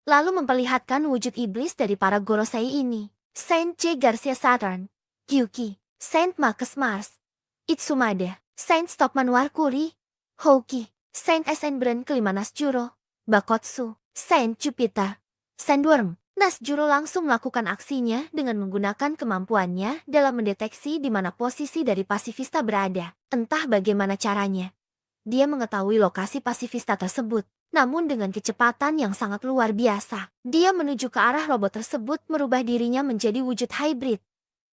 lalu memperlihatkan wujud iblis dari para Gorosei ini. Saint J. Garcia Saturn, Gyuki, Saint Marcus Mars, Itsumade, Saint Stockman Warkuri, Houki, Saint SN Bren kelima Nasjuro, Bakotsu, Saint Jupiter, Sandworm. Nasjuro langsung melakukan aksinya dengan menggunakan kemampuannya dalam mendeteksi di mana posisi dari pasifista berada. Entah bagaimana caranya, dia mengetahui lokasi pasifista tersebut. Namun dengan kecepatan yang sangat luar biasa, dia menuju ke arah robot tersebut merubah dirinya menjadi wujud hybrid,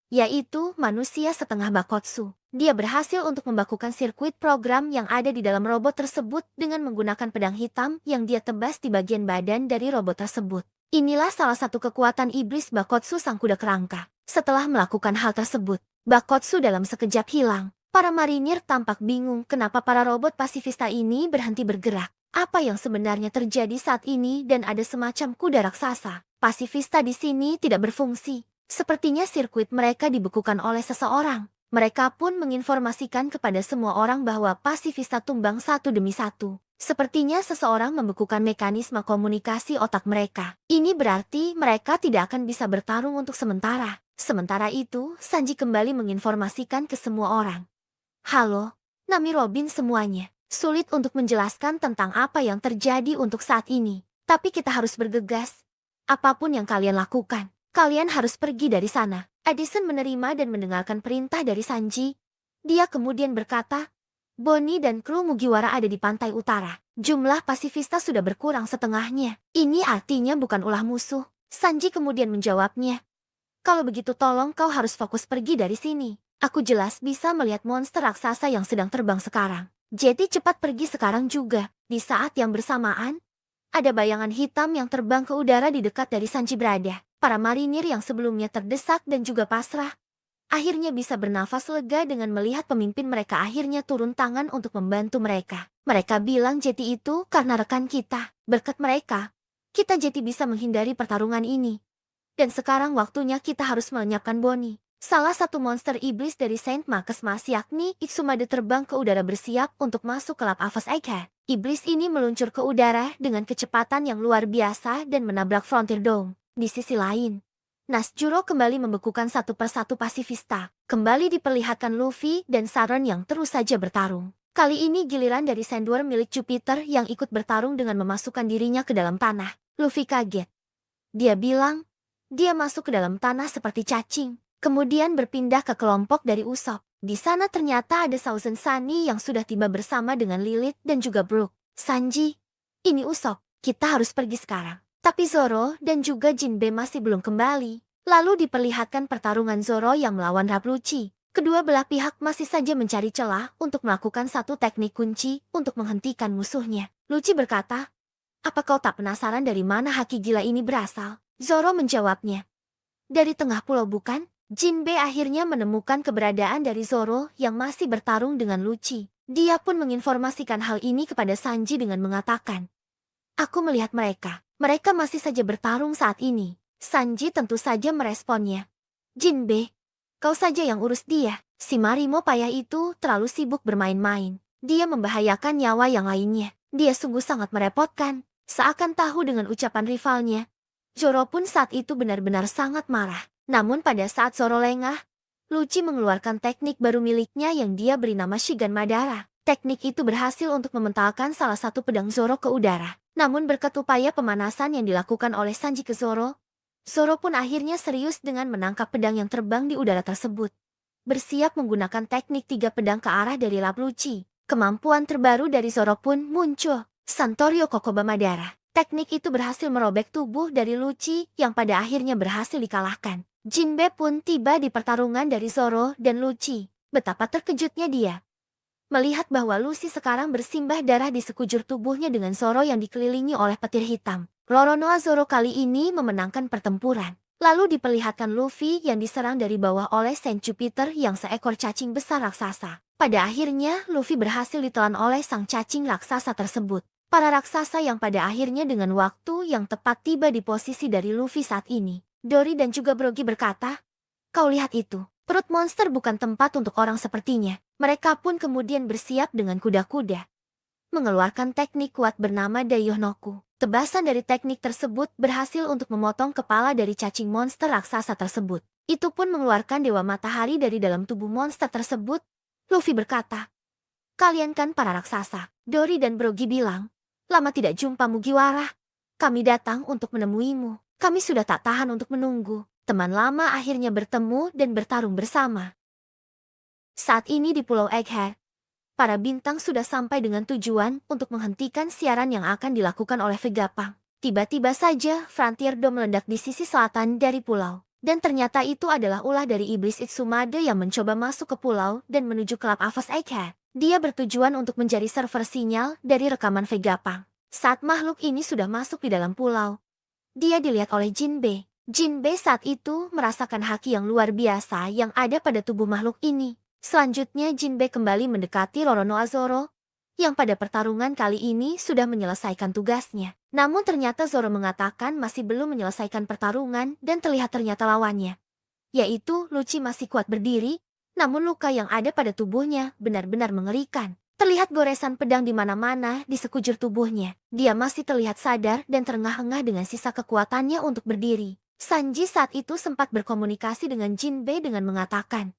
yaitu manusia setengah Bakotsu. Dia berhasil untuk membakukan sirkuit program yang ada di dalam robot tersebut dengan menggunakan pedang hitam yang dia tebas di bagian badan dari robot tersebut. Inilah salah satu kekuatan iblis Bakotsu sang kuda kerangka. Setelah melakukan hal tersebut, Bakotsu dalam sekejap hilang. Para marinir tampak bingung kenapa para robot pasifista ini berhenti bergerak. Apa yang sebenarnya terjadi saat ini dan ada semacam kuda raksasa. Pasifista di sini tidak berfungsi. Sepertinya sirkuit mereka dibekukan oleh seseorang. Mereka pun menginformasikan kepada semua orang bahwa pasifista tumbang satu demi satu. Sepertinya seseorang membekukan mekanisme komunikasi otak mereka. Ini berarti mereka tidak akan bisa bertarung untuk sementara. Sementara itu, Sanji kembali menginformasikan ke semua orang. Halo, Nami Robin semuanya. Sulit untuk menjelaskan tentang apa yang terjadi untuk saat ini. Tapi kita harus bergegas. Apapun yang kalian lakukan, kalian harus pergi dari sana. Addison menerima dan mendengarkan perintah dari Sanji. Dia kemudian berkata, Bonnie dan kru Mugiwara ada di pantai utara. Jumlah pasifista sudah berkurang setengahnya. Ini artinya bukan ulah musuh. Sanji kemudian menjawabnya. Kalau begitu tolong kau harus fokus pergi dari sini. Aku jelas bisa melihat monster raksasa yang sedang terbang sekarang. Jadi cepat pergi sekarang juga. Di saat yang bersamaan, ada bayangan hitam yang terbang ke udara di dekat dari Sanji berada. Para marinir yang sebelumnya terdesak dan juga pasrah, akhirnya bisa bernafas lega dengan melihat pemimpin mereka akhirnya turun tangan untuk membantu mereka. Mereka bilang Jetty itu karena rekan kita. Berkat mereka, kita Jetty bisa menghindari pertarungan ini. Dan sekarang waktunya kita harus melenyapkan Bonnie. Salah satu monster iblis dari Saint Marcus Mars yakni Itsumade terbang ke udara bersiap untuk masuk ke lab Avas Egghead. Iblis ini meluncur ke udara dengan kecepatan yang luar biasa dan menabrak Frontier Dome. Di sisi lain, Nasjuro kembali membekukan satu persatu pasifista. Kembali diperlihatkan Luffy dan Saron yang terus saja bertarung. Kali ini giliran dari Sandworm milik Jupiter yang ikut bertarung dengan memasukkan dirinya ke dalam tanah. Luffy kaget. Dia bilang, dia masuk ke dalam tanah seperti cacing. Kemudian berpindah ke kelompok dari Usopp. Di sana ternyata ada Thousand Sunny yang sudah tiba bersama dengan Lilith dan juga Brook. Sanji, ini Usopp, kita harus pergi sekarang. Tapi Zoro dan juga Jinbe masih belum kembali. Lalu diperlihatkan pertarungan Zoro yang melawan Rapluci. Kedua belah pihak masih saja mencari celah untuk melakukan satu teknik kunci untuk menghentikan musuhnya. Lucci berkata, apa kau tak penasaran dari mana haki gila ini berasal? Zoro menjawabnya, dari tengah pulau bukan? Jinbe akhirnya menemukan keberadaan dari Zoro yang masih bertarung dengan Lucci. Dia pun menginformasikan hal ini kepada Sanji dengan mengatakan, aku melihat mereka. Mereka masih saja bertarung saat ini. Sanji tentu saja meresponnya. Jinbe, kau saja yang urus dia. Si Marimo payah itu terlalu sibuk bermain-main. Dia membahayakan nyawa yang lainnya. Dia sungguh sangat merepotkan. Seakan tahu dengan ucapan rivalnya. Zoro pun saat itu benar-benar sangat marah. Namun pada saat Zoro lengah, Lucci mengeluarkan teknik baru miliknya yang dia beri nama Shigan Madara. Teknik itu berhasil untuk mementalkan salah satu pedang Zoro ke udara. Namun berkat upaya pemanasan yang dilakukan oleh Sanji ke Zoro, Zoro pun akhirnya serius dengan menangkap pedang yang terbang di udara tersebut. Bersiap menggunakan teknik 3 pedang ke arah dari lap Lucci. Kemampuan terbaru dari Zoro pun muncul, Santorio Kokoba Madara. Teknik itu berhasil merobek tubuh dari Lucci yang pada akhirnya berhasil dikalahkan. Jinbe pun tiba di pertarungan dari Zoro dan Lucci. Betapa terkejutnya dia melihat bahwa Lucy sekarang bersimbah darah di sekujur tubuhnya dengan Zoro yang dikelilingi oleh petir hitam. Roronoa Zoro kali ini memenangkan pertempuran. Lalu diperlihatkan Luffy yang diserang dari bawah oleh Saint Jupiter yang seekor cacing besar raksasa. Pada akhirnya Luffy berhasil ditelan oleh sang cacing raksasa tersebut. Para raksasa yang pada akhirnya dengan waktu yang tepat tiba di posisi dari Luffy saat ini. Dory dan juga Brogy berkata, kau lihat itu, perut monster bukan tempat untuk orang sepertinya. Mereka pun kemudian bersiap dengan kuda-kuda. mengeluarkan teknik kuat bernama Daiohnoku. Tebasan dari teknik tersebut berhasil untuk memotong kepala dari cacing monster raksasa tersebut. Itu pun mengeluarkan Dewa Matahari dari dalam tubuh monster tersebut. Luffy berkata, "Kalian kan para raksasa." Dori dan Brogy bilang, "Lama tidak jumpa Mugiwara. Kami datang untuk menemuimu. Kami sudah tak tahan untuk menunggu." Teman lama akhirnya bertemu dan bertarung bersama. Saat ini di Pulau Egghead, para bintang sudah sampai dengan tujuan untuk menghentikan siaran yang akan dilakukan oleh Vegapunk. Tiba-tiba saja Frontier Dome meledak di sisi selatan dari pulau. Dan ternyata itu adalah ulah dari iblis Itsumade yang mencoba masuk ke pulau dan menuju Club Avos Egghead. Dia bertujuan untuk mencari server sinyal dari rekaman Vegapunk. Saat makhluk ini sudah masuk di dalam pulau, dia dilihat oleh Jinbe. Jinbe saat itu merasakan haki yang luar biasa yang ada pada tubuh makhluk ini. Selanjutnya Jinbe kembali mendekati Roronoa Zoro, yang pada pertarungan kali ini sudah menyelesaikan tugasnya. Namun ternyata Zoro mengatakan masih belum menyelesaikan pertarungan dan ternyata lawannya, yaitu Lucci masih kuat berdiri, namun luka yang ada pada tubuhnya benar-benar mengerikan. Terlihat goresan pedang di mana-mana di sekujur tubuhnya. Dia masih terlihat sadar dan terengah-engah dengan sisa kekuatannya untuk berdiri. Sanji saat itu sempat berkomunikasi dengan Jinbe dengan mengatakan,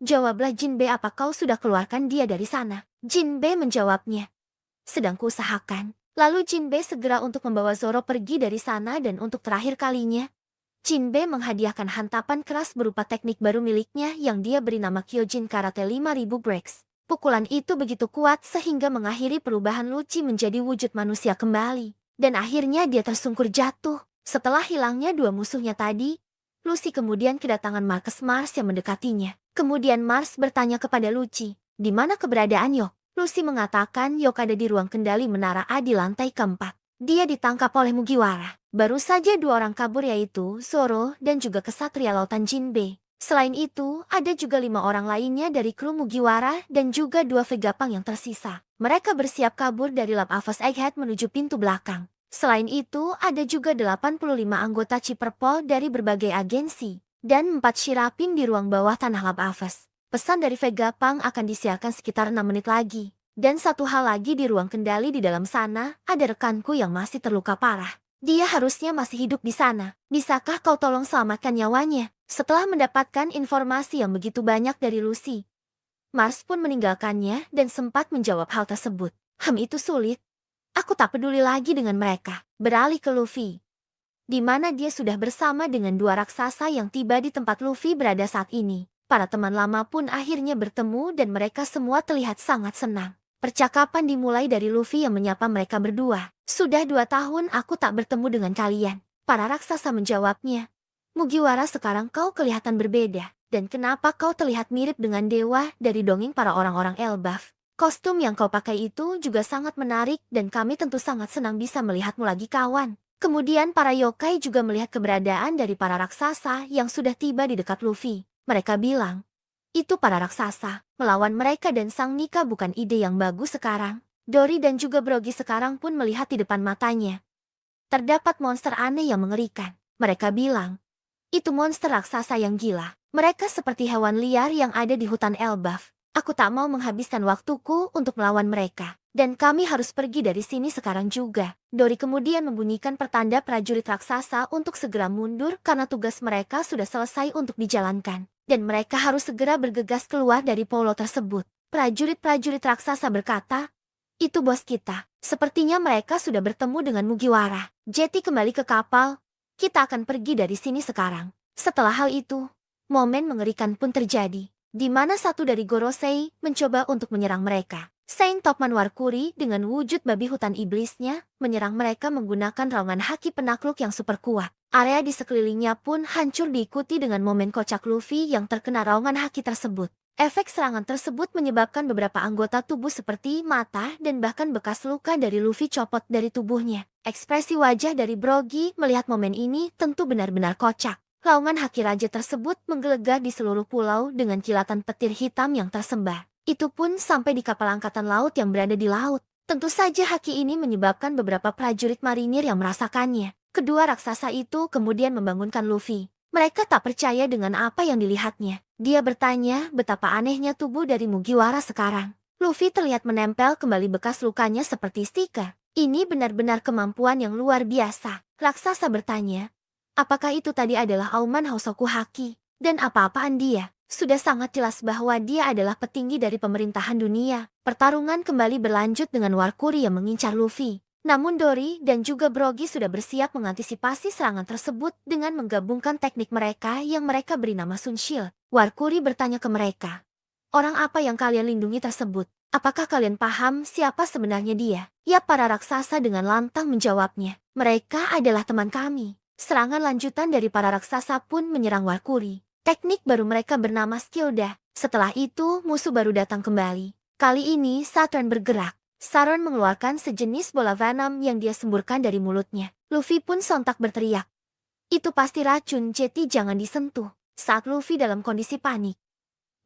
"Jawablah Jinbe, apa kau sudah keluarkan dia dari sana?" Jinbe menjawabnya, "Sedang kuusahakan." Lalu Jinbe segera untuk membawa Zoro pergi dari sana dan untuk terakhir kalinya, Jinbe menghadiahkan hantapan keras berupa teknik baru miliknya yang dia beri nama Kyojin Karate 5000 Breaks. Pukulan itu begitu kuat sehingga mengakhiri perubahan Lucci menjadi wujud manusia kembali. Dan akhirnya dia tersungkur jatuh. Setelah hilangnya dua musuhnya tadi, Lucy kemudian kedatangan Marcus Mars yang mendekatinya. Kemudian Mars bertanya kepada Lucci, "Di mana keberadaan Yok?" Lucy mengatakan Yok ada di ruang kendali Menara A di lantai keempat. Dia ditangkap oleh Mugiwara. Baru saja dua orang kabur, yaitu Zoro dan juga kesatria lautan Jinbe. Selain itu, ada juga 5 orang lainnya dari kru Mugiwara dan juga 2 Vegapunk yang tersisa. Mereka bersiap kabur dari Lab Avos Egghead menuju pintu belakang. Selain itu, ada juga 85 anggota Chipperpol dari berbagai agensi, dan 4 Shiraping di ruang bawah tanah Lab Avos. Pesan dari Vegapunk akan disiarkan sekitar 6 menit lagi. Dan satu hal lagi, di ruang kendali di dalam sana, ada rekanku yang masih terluka parah. Dia harusnya masih hidup di sana. Bisakah kau tolong selamatkan nyawanya? Setelah mendapatkan informasi yang begitu banyak dari Lucy, Mars pun meninggalkannya dan sempat menjawab hal tersebut. Itu sulit. Aku tak peduli lagi dengan mereka." Beralih ke Luffy, di mana dia sudah bersama dengan 2 raksasa yang tiba di tempat Luffy berada saat ini. Para teman lama pun akhirnya bertemu dan mereka semua terlihat sangat senang. Percakapan dimulai dari Luffy yang menyapa mereka berdua. "Sudah 2 tahun aku tak bertemu dengan kalian." Para raksasa menjawabnya, "Mugiwara, sekarang kau kelihatan berbeda. Dan kenapa kau terlihat mirip dengan dewa dari dongeng para orang-orang Elbaf? Kostum yang kau pakai itu juga sangat menarik dan kami tentu sangat senang bisa melihatmu lagi, kawan." Kemudian para yokai juga melihat keberadaan dari para raksasa yang sudah tiba di dekat Luffy. Mereka bilang, "Itu para raksasa. Melawan mereka dan Sang Nika bukan ide yang bagus sekarang." Dori dan juga Brogy sekarang pun melihat di depan matanya terdapat monster aneh yang mengerikan. Mereka bilang, "Itu monster raksasa yang gila. Mereka seperti hewan liar yang ada di hutan Elbaf. Aku tak mau menghabiskan waktuku untuk melawan mereka. Dan kami harus pergi dari sini sekarang juga." Dori kemudian membunyikan pertanda prajurit raksasa untuk segera mundur karena tugas mereka sudah selesai untuk dijalankan. Dan mereka harus segera bergegas keluar dari pulau tersebut. Prajurit-prajurit raksasa berkata, "Itu bos kita. Sepertinya mereka sudah bertemu dengan Mugiwara. Jetty kembali ke kapal. Kita akan pergi dari sini sekarang." Setelah hal itu, momen mengerikan pun terjadi, di mana satu dari Gorosei mencoba untuk menyerang mereka. Saint Topman Warkuri dengan wujud babi hutan iblisnya menyerang mereka menggunakan raungan haki penakluk yang super kuat. Area di sekelilingnya pun hancur diikuti dengan momen kocak Luffy yang terkena raungan haki tersebut. Efek serangan tersebut menyebabkan beberapa anggota tubuh seperti mata dan bahkan bekas luka dari Luffy copot dari tubuhnya. Ekspresi wajah dari Brogy melihat momen ini tentu benar-benar kocak. Raungan haki raja tersebut menggelegar di seluruh pulau dengan kilatan petir hitam yang tersebar. Itu pun sampai di kapal angkatan laut yang berada di laut. Tentu saja haki ini menyebabkan beberapa prajurit marinir yang merasakannya. Kedua raksasa itu kemudian membangunkan Luffy. Mereka tak percaya dengan apa yang dilihatnya. Dia bertanya betapa anehnya tubuh dari Mugiwara sekarang. Luffy terlihat menempel kembali bekas lukanya seperti stiker. Ini benar-benar kemampuan yang luar biasa. Raksasa bertanya, apakah itu tadi adalah auman Hosoku Haki? Dan apa-apaan dia? Sudah sangat jelas bahwa dia adalah petinggi dari pemerintahan dunia. Pertarungan kembali berlanjut dengan Warkuri yang mengincar Luffy. Namun Dory dan juga Brogy sudah bersiap mengantisipasi serangan tersebut dengan menggabungkan teknik mereka yang mereka beri nama Sun Shield. Warkuri bertanya ke mereka, orang apa yang kalian lindungi tersebut? Apakah kalian paham siapa sebenarnya dia? Ya, para raksasa dengan lantang menjawabnya. Mereka adalah teman kami. Serangan lanjutan dari para raksasa pun menyerang Warkuri. Teknik baru mereka bernama Skilda. Setelah itu, musuh baru datang kembali. Kali ini, Saturn bergerak. Saturn mengeluarkan sejenis bola venom yang dia semburkan dari mulutnya. Luffy pun sontak berteriak, itu pasti racun, Jetty jangan disentuh. Saat Luffy dalam kondisi panik,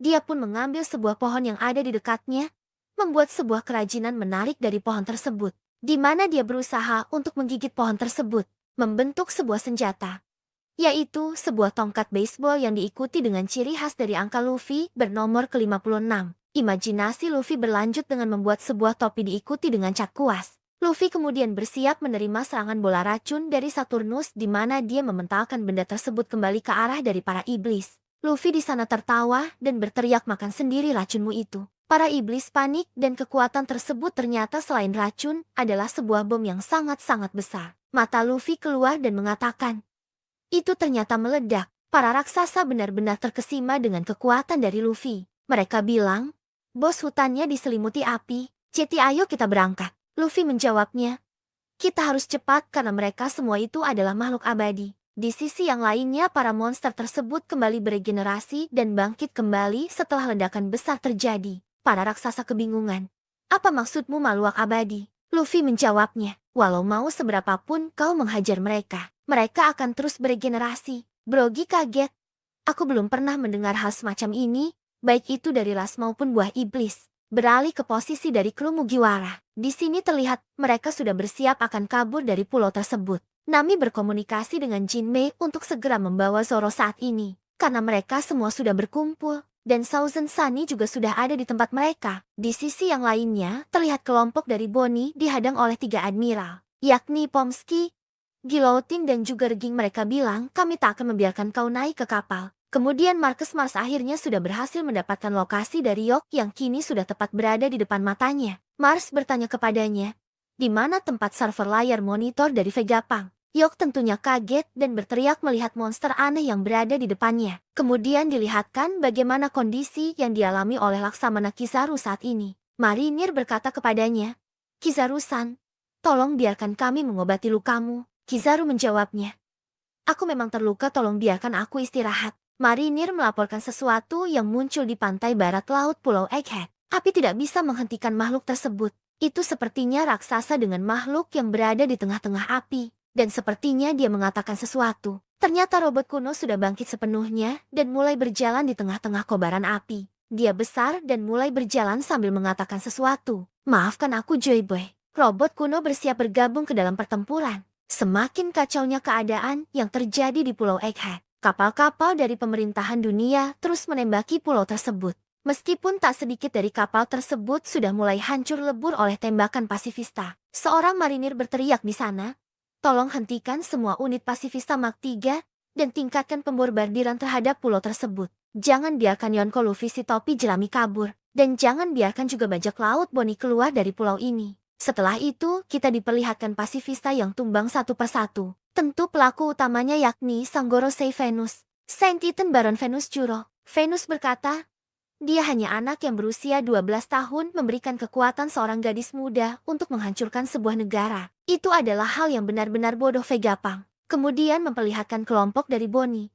dia pun mengambil sebuah pohon yang ada di dekatnya, membuat sebuah kerajinan menarik dari pohon tersebut, di mana dia berusaha untuk menggigit pohon tersebut, membentuk sebuah senjata, yaitu sebuah tongkat baseball yang diikuti dengan ciri khas dari angka Luffy bernomor ke-56. Imajinasi Luffy berlanjut dengan membuat sebuah topi diikuti dengan cat kuas. Luffy kemudian bersiap menerima serangan bola racun dari Saturnus di mana dia mementalkan benda tersebut kembali ke arah dari para iblis. Luffy di sana tertawa dan berteriak, makan sendiri racunmu itu. Para iblis panik dan kekuatan tersebut ternyata selain racun adalah sebuah bom yang sangat-sangat besar. Mata Luffy keluar dan mengatakan, itu ternyata meledak. Para raksasa benar-benar terkesima dengan kekuatan dari Luffy. Mereka bilang, bos hutannya diselimuti api. Jetty, ayo kita berangkat. Luffy menjawabnya, kita harus cepat karena mereka semua itu adalah makhluk abadi. Di sisi yang lainnya para monster tersebut kembali beregenerasi dan bangkit kembali setelah ledakan besar terjadi. Para raksasa kebingungan. Apa maksudmu makhluk abadi? Luffy menjawabnya, walau mau seberapapun kau menghajar mereka, mereka akan terus beregenerasi. Brogy kaget. Aku belum pernah mendengar hal semacam ini, baik itu dari ras maupun buah iblis. Beralih ke posisi dari kru Mugiwara. Di sini terlihat mereka sudah bersiap akan kabur dari pulau tersebut. Nami berkomunikasi dengan Jinmei untuk segera membawa Zoro saat ini, karena mereka semua sudah berkumpul, dan Thousand Sunny juga sudah ada di tempat mereka. Di sisi yang lainnya, terlihat kelompok dari Bonnie dihadang oleh 3 admiral, yakni Pomsky, Guillotine dan juga Reging. Mereka bilang, kami tak akan membiarkan kau naik ke kapal. Kemudian Marcus Mars akhirnya sudah berhasil mendapatkan lokasi dari Yok yang kini sudah tepat berada di depan matanya. Mars bertanya kepadanya, di mana tempat server layar monitor dari Vegapunk? Yok tentunya kaget dan berteriak melihat monster aneh yang berada di depannya. Kemudian dilihatkan bagaimana kondisi yang dialami oleh Laksamana Kizaru saat ini. Marinir berkata kepadanya, Kizaru-san, tolong biarkan kami mengobati lukamu. Kizaru menjawabnya, aku memang terluka, tolong biarkan aku istirahat. Marinir melaporkan sesuatu yang muncul di pantai barat laut Pulau Egghead. Api tidak bisa menghentikan makhluk tersebut. Itu sepertinya raksasa dengan makhluk yang berada di tengah-tengah api. Dan sepertinya dia mengatakan sesuatu. Ternyata robot kuno sudah bangkit sepenuhnya dan mulai berjalan di tengah-tengah kobaran api. Dia besar dan mulai berjalan sambil mengatakan sesuatu. Maafkan aku, Joy Boy. Robot kuno bersiap bergabung ke dalam pertempuran. Semakin kacaunya keadaan yang terjadi di Pulau Egghead. Kapal-kapal dari pemerintahan dunia terus menembaki pulau tersebut. Meskipun tak sedikit dari kapal tersebut sudah mulai hancur lebur oleh tembakan pasifista. Seorang marinir berteriak di sana, tolong hentikan semua unit pasifista Mark 3 dan tingkatkan pembombardiran terhadap pulau tersebut. Jangan biarkan Yonko Luffy si topi jerami kabur. Dan jangan biarkan juga bajak laut Bonnie keluar dari pulau ini. Setelah itu, kita diperlihatkan pasifista yang tumbang satu persatu. Tentu pelaku utamanya yakni Sang Gorosei Venus, Saint Titan Baron Venus Juro. Venus berkata, dia hanya anak yang berusia 12 tahun memberikan kekuatan seorang gadis muda untuk menghancurkan sebuah negara. Itu adalah hal yang benar-benar bodoh. Vegapunk kemudian memperlihatkan kelompok dari Bonnie.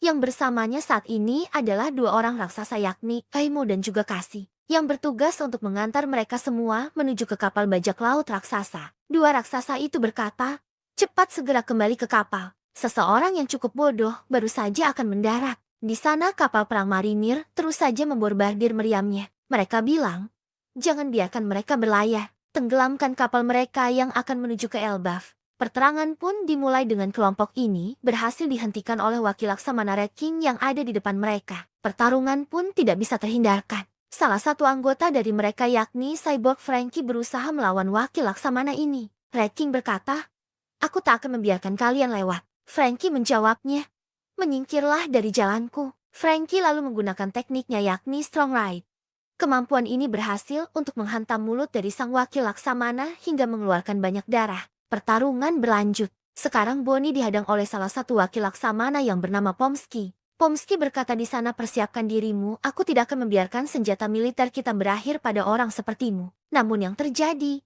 Yang bersamanya saat ini adalah 2 orang raksasa yakni Kaimo dan juga Kasi, yang bertugas untuk mengantar mereka semua menuju ke kapal bajak laut raksasa. 2 raksasa itu berkata, cepat segera kembali ke kapal. Seseorang yang cukup bodoh baru saja akan mendarat. Di sana kapal perang marinir terus saja membombardir meriamnya. Mereka bilang, jangan biarkan mereka berlayar. Tenggelamkan kapal mereka yang akan menuju ke Elbaf. Perterangan pun dimulai dengan kelompok ini berhasil dihentikan oleh wakil Laksamana Red King yang ada di depan mereka. Pertarungan pun tidak bisa terhindarkan. Salah satu anggota dari mereka yakni Cyborg Frankie berusaha melawan wakil Laksamana ini. Red King berkata, "Aku tak akan membiarkan kalian lewat." Frankie menjawabnya, "Menyingkirlah dari jalanku." Frankie lalu menggunakan tekniknya yakni Strong Right. Kemampuan ini berhasil untuk menghantam mulut dari sang wakil Laksamana hingga mengeluarkan banyak darah. Pertarungan berlanjut. Sekarang Bonnie dihadang oleh salah satu wakil Laksamana yang bernama Pomsky. Pomsky berkata, "Di sana persiapkan dirimu, aku tidak akan membiarkan senjata militer kita berakhir pada orang sepertimu." Namun yang terjadi,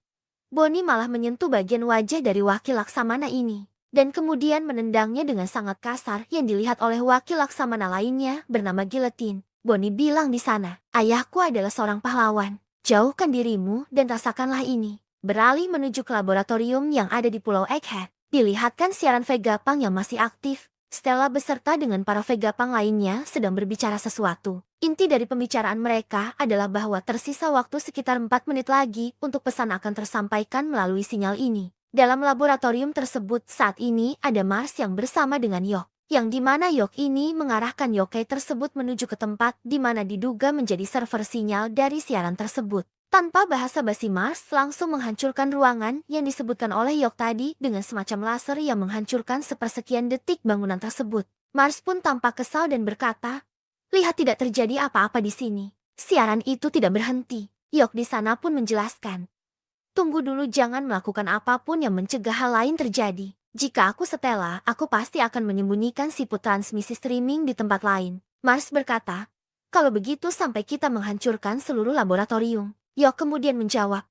Bonnie malah menyentuh bagian wajah dari wakil Laksamana ini, dan kemudian menendangnya dengan sangat kasar yang dilihat oleh wakil Laksamana lainnya bernama Guillotine. Bonnie bilang di sana, "Ayahku adalah seorang pahlawan. Jauhkan dirimu dan rasakanlah ini." Beralih menuju ke laboratorium yang ada di Pulau Egghead, dilihatkan siaran Vegapunk yang masih aktif. Stella beserta dengan para Vegapunk lainnya sedang berbicara sesuatu. Inti dari pembicaraan mereka adalah bahwa tersisa waktu sekitar 4 menit lagi untuk pesan akan tersampaikan melalui sinyal ini. Dalam laboratorium tersebut saat ini ada Mars yang bersama dengan Yok, yang dimana Yok ini mengarahkan yokai tersebut menuju ke tempat di mana diduga menjadi server sinyal dari siaran tersebut. Tanpa basa-basi, Mars langsung menghancurkan ruangan yang disebutkan oleh Yok tadi dengan semacam laser yang menghancurkan sepersekian detik bangunan tersebut. Mars pun tampak kesal dan berkata, "Lihat, tidak terjadi apa-apa di sini. Siaran itu tidak berhenti." Yok di sana pun menjelaskan, "Tunggu dulu, jangan melakukan apapun yang mencegah hal lain terjadi. Jika aku Stella, aku pasti akan menyembunyikan siput transmisi streaming di tempat lain." Mars berkata, "Kalau begitu sampai kita menghancurkan seluruh laboratorium." Yok kemudian menjawab,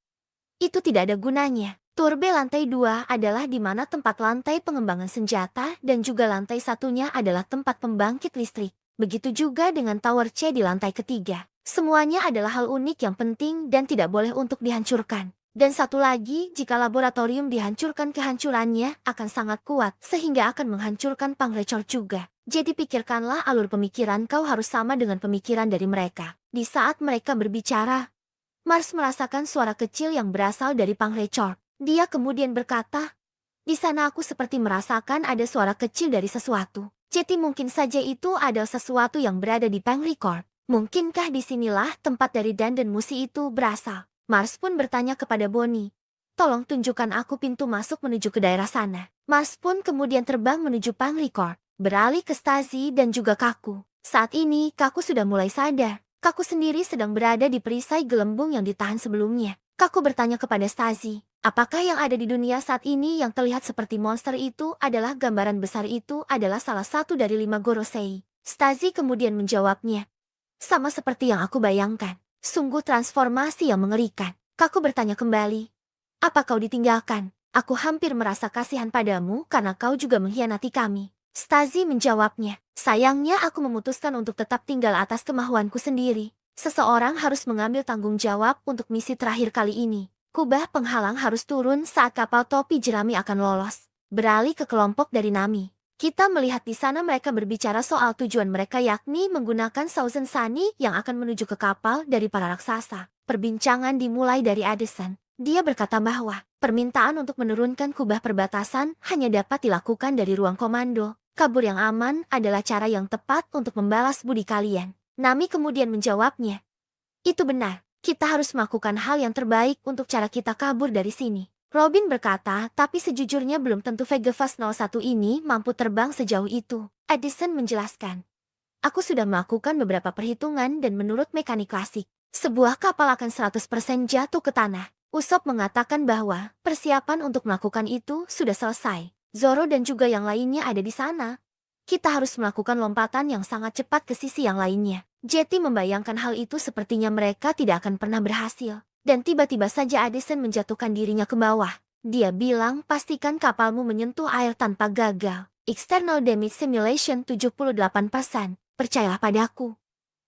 "Itu tidak ada gunanya. Turbe lantai 2 adalah di mana tempat lantai pengembangan senjata dan juga lantai satunya adalah tempat pembangkit listrik. Begitu juga dengan Tower C di lantai ketiga. Semuanya adalah hal unik yang penting dan tidak boleh untuk dihancurkan. Dan satu lagi, jika laboratorium dihancurkan, kehancurannya akan sangat kuat sehingga akan menghancurkan Pangrecor juga. Jadi pikirkanlah alur pemikiran kau harus sama dengan pemikiran dari mereka." Di saat mereka berbicara, Mars merasakan suara kecil yang berasal dari Pangrecor. Dia kemudian berkata, "Di sana aku seperti merasakan ada suara kecil dari sesuatu. Jadi mungkin saja itu adalah sesuatu yang berada di Pangrecor. Mungkinkah disinilah tempat dari Dandan Musi itu berasal?" Mars pun bertanya kepada Bonnie, "Tolong tunjukkan aku pintu masuk menuju ke daerah sana." Mars pun kemudian terbang menuju Pangrecor, beralih ke Stacy dan juga Kaku. Saat ini Kaku sudah mulai sadar. Kaku sendiri sedang berada di perisai gelembung yang ditahan sebelumnya. Kaku bertanya kepada Stacy, "Apakah yang ada di dunia saat ini yang terlihat seperti monster itu adalah gambaran besar itu adalah salah satu dari 5 Gorosei?" Stacy kemudian menjawabnya, "Sama seperti yang aku bayangkan. Sungguh transformasi yang mengerikan." Kaku bertanya kembali, "Apa kau ditinggalkan? Aku hampir merasa kasihan padamu karena kau juga mengkhianati kami." Stacy menjawabnya, "Sayangnya aku memutuskan untuk tetap tinggal atas kemauanku sendiri. Seseorang harus mengambil tanggung jawab untuk misi terakhir kali ini. Kubah penghalang harus turun saat kapal topi jerami akan lolos." Beralih ke kelompok dari Nami. Kita melihat di sana mereka berbicara soal tujuan mereka, yakni menggunakan Thousand Sunny yang akan menuju ke kapal dari para raksasa. Perbincangan dimulai dari Addison. Dia berkata bahwa permintaan untuk menurunkan kubah perbatasan hanya dapat dilakukan dari ruang komando. Kabur yang aman adalah cara yang tepat untuk membalas budi kalian. Nami kemudian menjawabnya, "Itu benar. Kita harus melakukan hal yang terbaik untuk cara kita kabur dari sini." Robin berkata, "Tapi sejujurnya belum tentu Vegafast 01 ini mampu terbang sejauh itu." Addison menjelaskan, "Aku sudah melakukan beberapa perhitungan dan menurut mekanik klasik, sebuah kapal akan 100% jatuh ke tanah." Usopp mengatakan bahwa persiapan untuk melakukan itu sudah selesai. Zoro dan juga yang lainnya ada di sana. Kita harus melakukan lompatan yang sangat cepat ke sisi yang lainnya. Jetty membayangkan hal itu, sepertinya mereka tidak akan pernah berhasil. Dan tiba-tiba saja Addison menjatuhkan dirinya ke bawah. Dia bilang, "Pastikan kapalmu menyentuh air tanpa gagal. External damage simulation 78%. Percayalah padaku.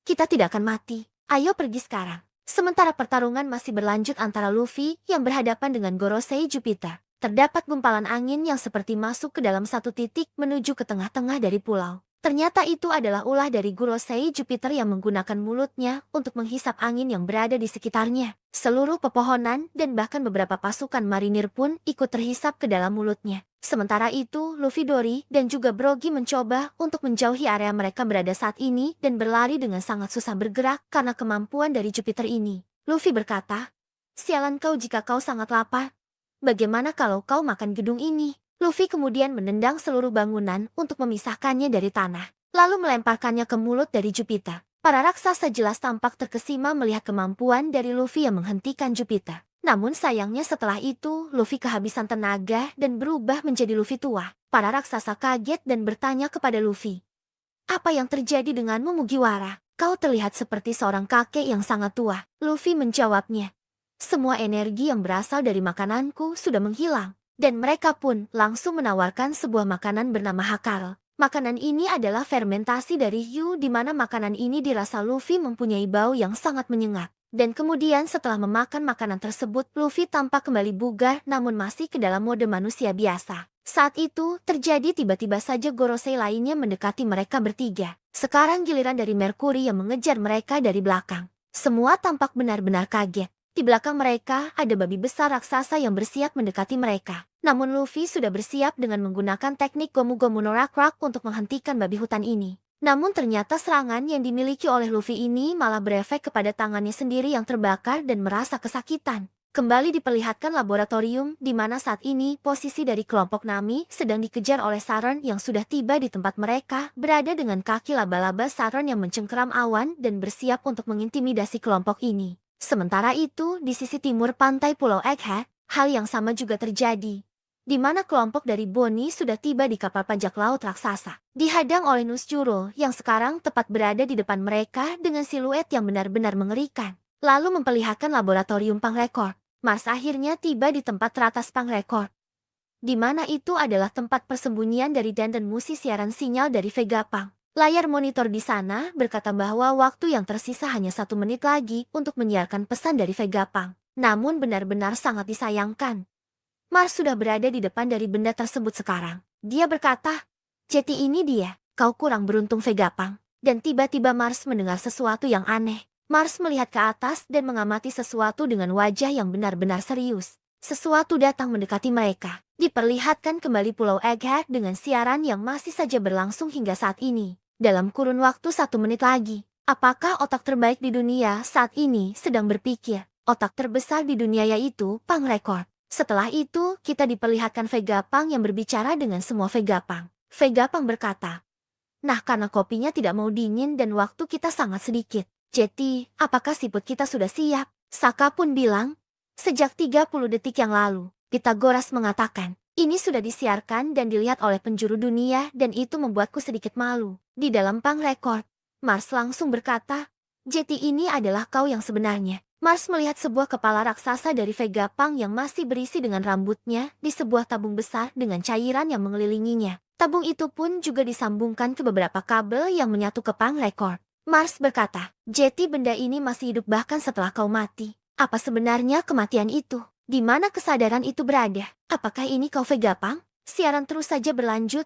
Kita tidak akan mati. Ayo pergi sekarang." Sementara pertarungan masih berlanjut antara Luffy yang berhadapan dengan Gorosei Jupiter. Terdapat gumpalan angin yang seperti masuk ke dalam satu titik menuju ke tengah-tengah dari pulau. Ternyata itu adalah ulah dari Gorosei Jupiter yang menggunakan mulutnya untuk menghisap angin yang berada di sekitarnya. Seluruh pepohonan dan bahkan beberapa pasukan marinir pun ikut terhisap ke dalam mulutnya. Sementara itu, Luffy, Dory, dan juga Brogy mencoba untuk menjauhi area mereka berada saat ini dan berlari dengan sangat susah bergerak karena kemampuan dari Jupiter ini. Luffy berkata, "Sialan kau jika kau sangat lapar. Bagaimana kalau kau makan gedung ini?" Luffy kemudian menendang seluruh bangunan untuk memisahkannya dari tanah, lalu melemparkannya ke mulut dari Jupiter. Para raksasa jelas tampak terkesima melihat kemampuan dari Luffy yang menghentikan Jupiter. Namun sayangnya setelah itu, Luffy kehabisan tenaga dan berubah menjadi Luffy tua. Para raksasa kaget dan bertanya kepada Luffy, "Apa yang terjadi denganmu, Mugiwara? Kau terlihat seperti seorang kakek yang sangat tua." Luffy menjawabnya, "Semua energi yang berasal dari makananku sudah menghilang." Dan mereka pun langsung menawarkan sebuah makanan bernama Hakal. Makanan ini adalah fermentasi dari hiu di mana makanan ini dirasa Luffy mempunyai bau yang sangat menyengat. Dan kemudian setelah memakan makanan tersebut, Luffy tampak kembali bugar namun masih ke dalam mode manusia biasa. Saat itu, terjadi tiba-tiba saja Gorosei lainnya mendekati mereka bertiga. Sekarang giliran dari Mercury yang mengejar mereka dari belakang. Semua tampak benar-benar kaget. Di belakang mereka ada babi besar raksasa yang bersiap mendekati mereka. Namun Luffy sudah bersiap dengan menggunakan teknik Gomu Gomu no Rock untuk menghentikan babi hutan ini. Namun ternyata serangan yang dimiliki oleh Luffy ini malah berefek kepada tangannya sendiri yang terbakar dan merasa kesakitan. Kembali diperlihatkan laboratorium di mana saat ini posisi dari kelompok Nami sedang dikejar oleh Saron yang sudah tiba di tempat mereka berada dengan kaki laba-laba Saron yang mencengkeram awan dan bersiap untuk mengintimidasi kelompok ini. Sementara itu di sisi timur pantai Pulau Egghead, hal yang sama juga terjadi, di mana kelompok dari Bonnie sudah tiba di kapal bajak laut raksasa. Dihadang oleh Nusjuro yang sekarang tepat berada di depan mereka dengan siluet yang benar-benar mengerikan. Lalu memperlihatkan laboratorium Pangrekord. Mars akhirnya tiba di tempat teratas Pangrekord, di mana itu adalah tempat persembunyian dari Dan dan musi siaran sinyal dari Vegapunk. Layar monitor di sana berkata bahwa waktu yang tersisa hanya 1 menit lagi untuk menyiarkan pesan dari Vegapunk. Namun benar-benar sangat disayangkan, Mars sudah berada di depan dari benda tersebut sekarang. Dia berkata, "Jeti ini dia, kau kurang beruntung Vegapunk." Dan tiba-tiba Mars mendengar sesuatu yang aneh. Mars melihat ke atas dan mengamati sesuatu dengan wajah yang benar-benar serius. Sesuatu datang mendekati mereka. Diperlihatkan kembali Pulau Egghead dengan siaran yang masih saja berlangsung hingga saat ini. Dalam kurun waktu 1 menit lagi, apakah otak terbaik di dunia saat ini sedang berpikir? Otak terbesar di dunia yaitu Pangrekord. Setelah itu, kita diperlihatkan Vegapunk yang berbicara dengan semua Vegapunk. Vegapunk berkata, "Nah, karena kopinya tidak mau dingin dan waktu kita sangat sedikit. Jeti, apakah siput kita sudah siap?" Saka pun bilang, "Sejak 30 detik yang lalu." Pitagoras mengatakan, "Ini sudah disiarkan dan dilihat oleh penjuru dunia dan itu membuatku sedikit malu." Di dalam Pangrekord, Mars langsung berkata, "Jeti ini adalah kau yang sebenarnya." Mars melihat sebuah kepala raksasa dari Vegapunk yang masih berisi dengan rambutnya di sebuah tabung besar dengan cairan yang mengelilinginya. Tabung itu pun juga disambungkan ke beberapa kabel yang menyatu ke Pangrekord. Mars berkata, "Jeti, benda ini masih hidup bahkan setelah kau mati. Apa sebenarnya kematian itu? Di mana kesadaran itu berada? Apakah ini kau Vegapunk?" Siaran terus saja berlanjut.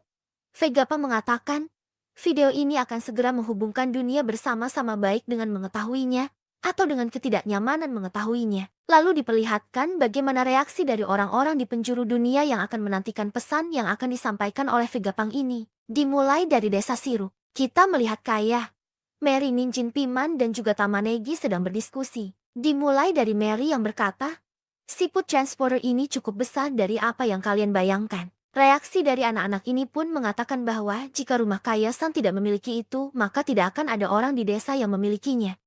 Vegapunk mengatakan, "Video ini akan segera menghubungkan dunia bersama-sama baik dengan mengetahuinya, atau dengan ketidaknyamanan mengetahuinya." Lalu diperlihatkan bagaimana reaksi dari orang-orang di penjuru dunia yang akan menantikan pesan yang akan disampaikan oleh Vegapunk ini. Dimulai dari desa Siru, kita melihat Kaya, Mary, Ninjin Piman dan juga Tamanegi sedang berdiskusi. Dimulai dari Mary yang berkata, "Siput transporter ini cukup besar dari apa yang kalian bayangkan." Reaksi dari anak-anak ini pun mengatakan bahwa jika rumah Kaya-san tidak memiliki itu, maka tidak akan ada orang di desa yang memilikinya.